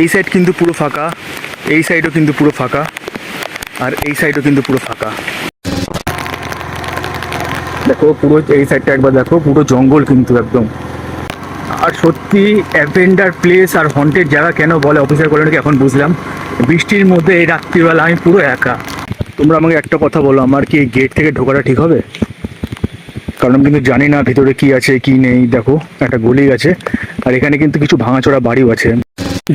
এই সাইড কিন্তু পুরো ফাঁকা, এই সাইডও কিন্তু পুরো ফাঁকা, আর এই সাইডও কিন্তু পুরো ফাঁকা। দেখো পুরো এই সাইডটা একবার দেখো, পুরো জঙ্গল কিন্তু একদম। আর সত্যি অ্যাভেঞ্জার প্লেস আর হন্টেড জায়গা কেন বলে অফিসার কলোনিকে এখন বুঝলাম। বৃষ্টির মধ্যে এই রাত্রিবেলা আমি পুরো একা। তোমরা আমাকে একটা কথা বলো, আমার কি এই গেট থেকে ঢোকাটা ঠিক হবে? কারণ আমি কিন্তু জানি না ভিতরে কি আছে কি নেই। দেখো একটা গলি আছে, আর এখানে কিন্তু কিছু ভাঙাচোরা বাড়িও আছে।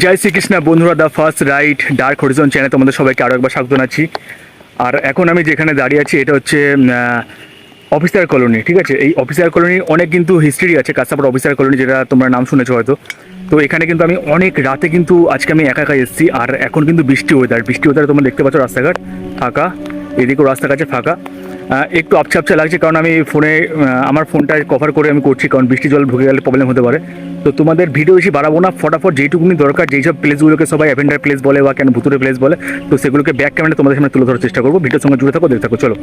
জয় শ্রীকৃষ্ণ বন্ধুরা, the first ride dark Harijan চ্যানেলে তোমাদের সবাইকে আরও একবার স্বাগত জানাচ্ছি। আর এখন আমি যেখানে দাঁড়িয়ে আছি এটা হচ্ছে অফিসার কলোনি, ঠিক আছে। এই অফিসার কলোনি অনেক কিন্তু হিস্ট্রি আছে, কাঁচাপাড়া অফিসার কলোনি, যেটা তোমরা নাম শুনেছো হয়তো। তো এখানে কিন্তু আমি অনেক রাতে কিন্তু আজকে আমি একা একা এসেছি। আর এখন কিন্তু বৃষ্টি ওয়েদার তোমরা দেখতে পাচ্ছ, রাস্তাঘাট ফাঁকা, এদিকেও রাস্তাঘাটে ফাঁকা। একটু আপছা আপছা লাগছে, কারণ আমি ফোনে আমার ফোনটা কভার করে আমি করছি, কারণ বৃষ্টি জল ঢুকে গেলে প্রবলেম হতে পারে। তো তোমাদের ভিডিও বেশি বাড়াবো না, ফটাফট যেইটুকুনি দরকার, যেই সব প্লেসগুলোকে সবাই অ্যাভেঞ্জার প্লেস বলে বা কেন ভুতুরে প্লেস বলে, তো সেগুলোকে ব্যাক ক্যামেরা তোমাদের সামনে তুলে ধরার চেষ্টা করবো। ভিডিওর সঙ্গে জুড়ে থাকো, দেখতে থাকো, চলো।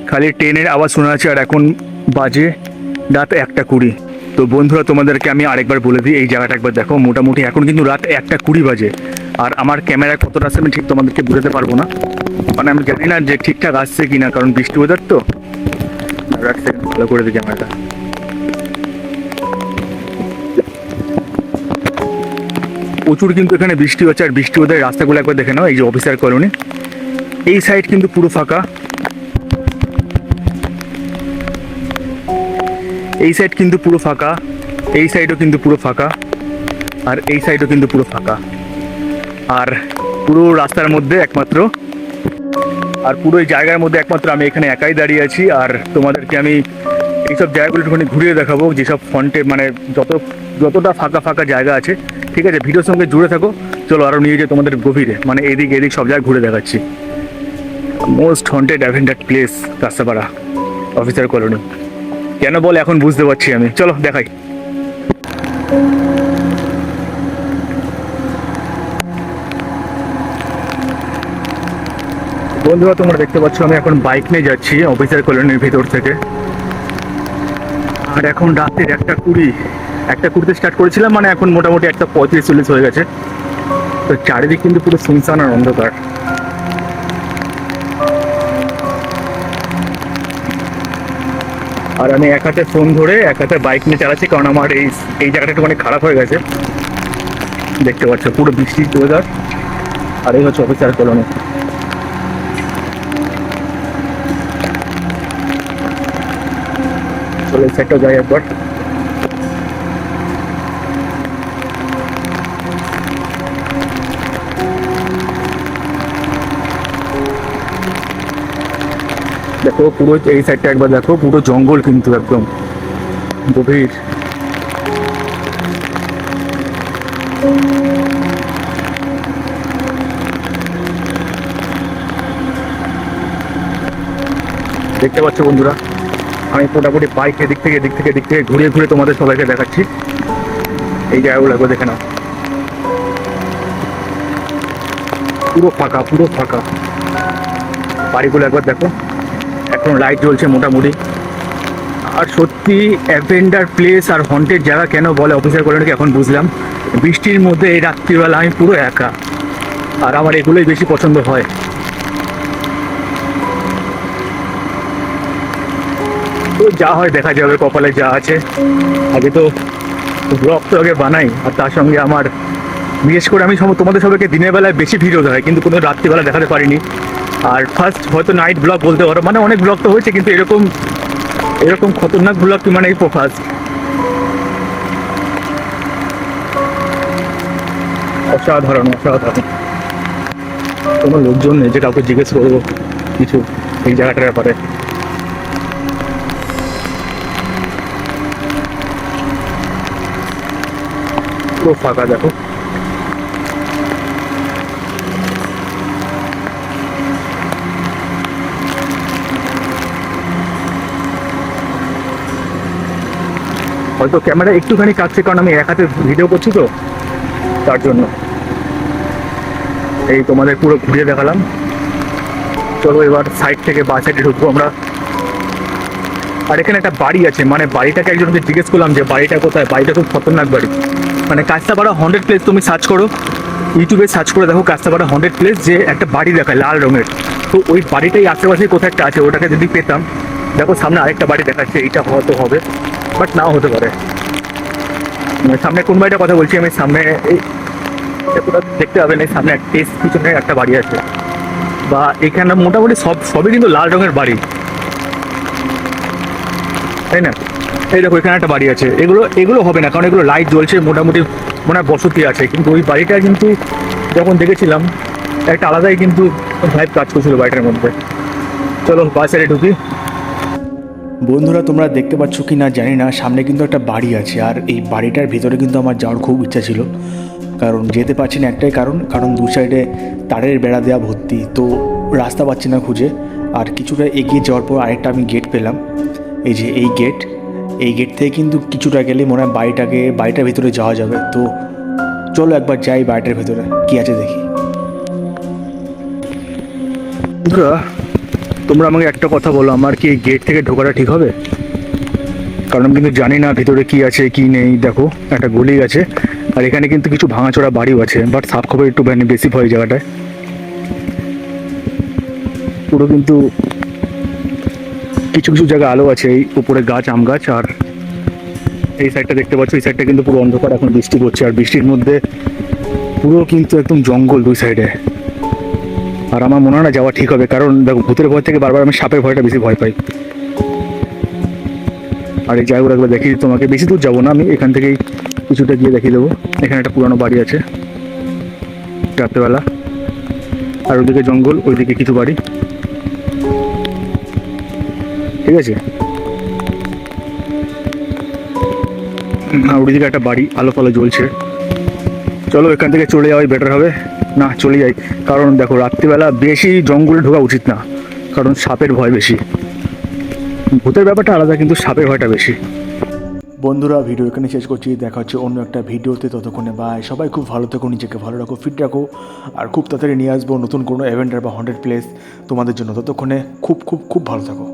খালি ট্রেনের আওয়াজ শোনা যাচ্ছে, আর এখন বাজে রাত 1:20। তো বন্ধুরা তোমাদেরকে আমি আরেকবার বলে দিই, এই জায়গাটা একবার দেখো। মোটামুটি এখন কিন্তু রাত 1:20 বাজে। আর আমার ক্যামেরায় কতটা আসছে আমি ঠিক তোমাদেরকে বুঝাতে পারবো না, মানে আমি জানি না যে ঠিকঠাক আসছে কিনা, কারণ বৃষ্টি ওয়েদার তো। এক সেকেন্ড ভালো করে দিই ক্যামেরাটা। প্রচুর কিন্তু এখানে বৃষ্টি হচ্ছে, আর বৃষ্টি ওয়েদার রাস্তাগুলো একবার দেখে নাও। এই যে অফিসার কলোনি, এই সাইড কিন্তু পুরো ফাঁকা, এই সাইড কিন্তু পুরো ফাঁকা, এই সাইডও কিন্তু পুরো ফাঁকা, আর এই সাইডও কিন্তু পুরো ফাঁকা। আর পুরো রাস্তার মধ্যে একমাত্র, আর পুরো এই জায়গার মধ্যে একমাত্র আমি এখানে একাই দাঁড়িয়ে আছি। আর তোমাদেরকে আমি এইসব জায়গাগুলো একটুখানি ঘুরিয়ে দেখাবো, যেসব ফন্টে মানে যতটা ফাঁকা ফাঁকা জায়গা আছে, ঠিক আছে। ভিডিওর সঙ্গে জুড়ে থাকো, চলো আরও নিয়ে যাই তোমাদের গভীরে, মানে এদিক সব জায়গায় ঘুরে দেখাচ্ছি। Most haunted Avenger place Kanchapara officer colony কেন বলে এখন বুঝতে পারছি আমি, চলো দেখাই। বন্ধুরা তোমরা দেখতে পাচ্ছ আমি এখন বাইক নিয়ে যাচ্ছি অফিসার কলোনির ভিতর থেকে। আর এখন রাতের 1:20 স্টার্ট করেছিলাম, মানে এখন মোটামুটি 1:35-1:40 হয়ে গেছে। তো চারিদিক কিন্তু পুরো শুনশান আর অন্ধকার। আর আমি এক হাতে ফোন ধরে এক হাতে বাইক নিয়ে চালাচ্ছি, কারণ আমার এই জায়গাটা একটু অনেক খারাপ হয়ে গেছে। দেখতে পাচ্ছ পুরো বৃষ্টির ওয়েদার, আর এই হচ্ছে অফিসার কলোনি। চলো এই সাইডটা যাই একবার। দেখো পুরো এই সাইডটা একবার দেখো, পুরো জঙ্গল কিন্তু একদম গভীর। দেখতে পাচ্ছ বন্ধুরা, আমি মোটামুটি বাইক এদিক থেকে ঘুরিয়ে ঘুরে তোমাদের সবাইকে দেখাচ্ছি। এই জায়গাগুলো একবার দেখে নাও, পুরো ফাঁকা। বাড়িগুলো একবার দেখো, এখন লাইট জ্বলছে মোটামুটি। আর সত্যি অ্যাভেঞ্জার প্লেস আর হন্টেড জায়গা কেন বলে অফিসার কলোনিকে এখন বুঝলাম। বৃষ্টির মধ্যে এই রাত্রিবেলা আমি পুরো একা, আর আমার এগুলোই বেশি পছন্দ হয়। তো যা হয় দেখা যাবে, কপালে যা আছে। আগে তো ব্লগ তো আগে বানাই, আর তার সঙ্গে আমার বিশেষ করে আমি তোমাদের সবাইকে দিনের বেলায় বেশি ভিডিও দেখাই, কিন্তু কোনো রাত্রিবেলা দেখাতে পারিনি। আর ফার্স্ট হয়তো নাইট ব্লগ বলতে পারো, মানে অনেক ব্লগ তো হয়েছে, কিন্তু এরকম খতরনাক ব্লগ কি মানে এই ফার্স্ট। অসাধারণ। কোনো লোকজন নেই যে কাউকে জিজ্ঞেস করবো কিছু এই জায়গাটার ব্যাপারে। পুরো ফাঁকা দেখো। হয়তো ক্যামেরা একটুখানি কাটছে, কারণ আমি এক হাতে ভিডিও করছি তো, তার জন্য। এই তোমাদের পুরো ঘুরিয়ে দেখালাম। চলো এবার সাইড থেকে বাস সাইডে ঢুকবো আমরা। আর এখানে একটা বাড়ি আছে, মানে বাড়িটাকে একজনকে জিজ্ঞেস করলাম যে বাড়িটা কোথায়, বাড়িটা খুব খতরনাক বাড়ি। মানে কাস্তাপাড়া হন্টেড প্লেস তুমি সার্চ করো, ইউটিউবে সার্চ করে দেখো কাস্তাপাড়া হন্টেড প্লেস, যে একটা বাড়ি দেখায় লাল রঙের। তো ওই বাড়িটাই আশেপাশে কোথাও একটা আছে, ওটাকে যদি পেতাম। দেখো সামনে আরেকটা বাড়ি দেখাচ্ছে, এইটা হয়তো হবে, বাট নাও হতে পারে। মানে সামনে কোন বাড়িটার কথা বলছি আমি, সামনে এই দেখতে হবে না, সামনে টেস্ট পিছনে একটা বাড়ি আছে। বা এখানে মোটামুটি সবই কিন্তু লাল রঙের বাড়ি, তাই না? এই দেখো এখানে একটা বাড়ি আছে, এগুলো হবে না, কারণ এগুলো লাইট জ্বলছে, মোটামুটি মনে হয় বসতি আছে। কিন্তু ওই বাড়িটা কিন্তু যখন দেখেছিলাম একটা আলাদাই কিন্তু ভাইব কাজ করছিল বাড়িটার মধ্যে। চলো বাসে ঢুকি। বন্ধুরা তোমরা দেখতে পাচ্ছ কি না জানি না, সামনে কিন্তু একটা বাড়ি আছে, আর এই বাড়িটার ভিতরে কিন্তু আমার যাওয়ার খুব ইচ্ছা ছিল, কারণ যেতে পারছি না একটাই কারণ দু সাইডে তারের বেড়া দেওয়া ভর্তি, তো রাস্তা পাচ্ছি না খুঁজে। আর কিছুটা এগিয়ে যাওয়ার পর আরেকটা আমি গেট পেলাম, এই যে এই গেট থেকে কিন্তু কিছুটা গেলে মনে হয় বাড়িটার ভিতরে যাওয়া যাবে। তো চলো একবার যাই বাড়িটার ভিতরে কি আছে দেখি। বন্ধুরা তোমরা আমাকে একটা কথা বলো, আমার কি এই গেট থেকে ঢোকাটা ঠিক হবে? কারণ আমি কিন্তু জানি না ভিতরে কি আছে কি নেই। দেখো একটা গলি আছে, আর এখানে কিন্তু কিছু ভাঙাচোরা বাড়িও আছে, বাট সাফ খবর একটু বেশি ভয় জায়গাটায়। পুরো কিন্তু কিছু কিছু জায়গায় আলো আছে, এই উপরে গাছ, আম গাছ, আর এই সাইডটা দেখতে পাচ্ছ, এই সাইডটা কিন্তু পুরো অন্ধকার, এখন বৃষ্টি পড়ছে, আর বৃষ্টির মধ্যে পুরো কিন্তু একদম জঙ্গল দুই সাইডে। আর আমার মনে হয় না যাওয়া ঠিক হবে, কারণ দেখো ভূতের ভয় থেকে বারবার আমি সাপের ভয়টা বেশি ভয় পাই। আর এই জায়গাগুলো একবার দেখিয়ে তোমাকে, বেশি দূর যাবো না আমি, এখান থেকেই কিছুটা গিয়ে দেখিয়ে দেবো। এখানে একটা পুরানো বাড়ি আছে রাত্রেবেলা, আর ওইদিকে জঙ্গল, ওইদিকে কিছু বাড়ি, ঠিক আছে। আর ওইদিকে একটা বাড়ি, আলো ফালো জ্বলছে। চলো এখান থেকে চলে যাওয়াই বেটার হবে, না চলে যাই। কারণ দেখো রাত্রিবেলা বেশি জঙ্গলে ঢোকা উচিত না, কারণ সাপের ভয় বেশি। ভূতের ব্যাপারটা আলাদা, কিন্তু সাপের ভয়টা বেশি। বন্ধুরা ভিডিও এখানে শেষ করছি, দেখা হচ্ছে অন্য একটা ভিডিওতে। ততক্ষণে বাই, সবাই খুব ভালো থেকো, নিজেকে ভালো রাখো, ফিট রাখো, আর খুব তাড়াতাড়ি নিয়ে আসবো নতুন কোনো অ্যাডভেঞ্চার বা হন্টেড প্লেস তোমাদের জন্য। ততক্ষণে খুব খুব খুব ভালো থাকো।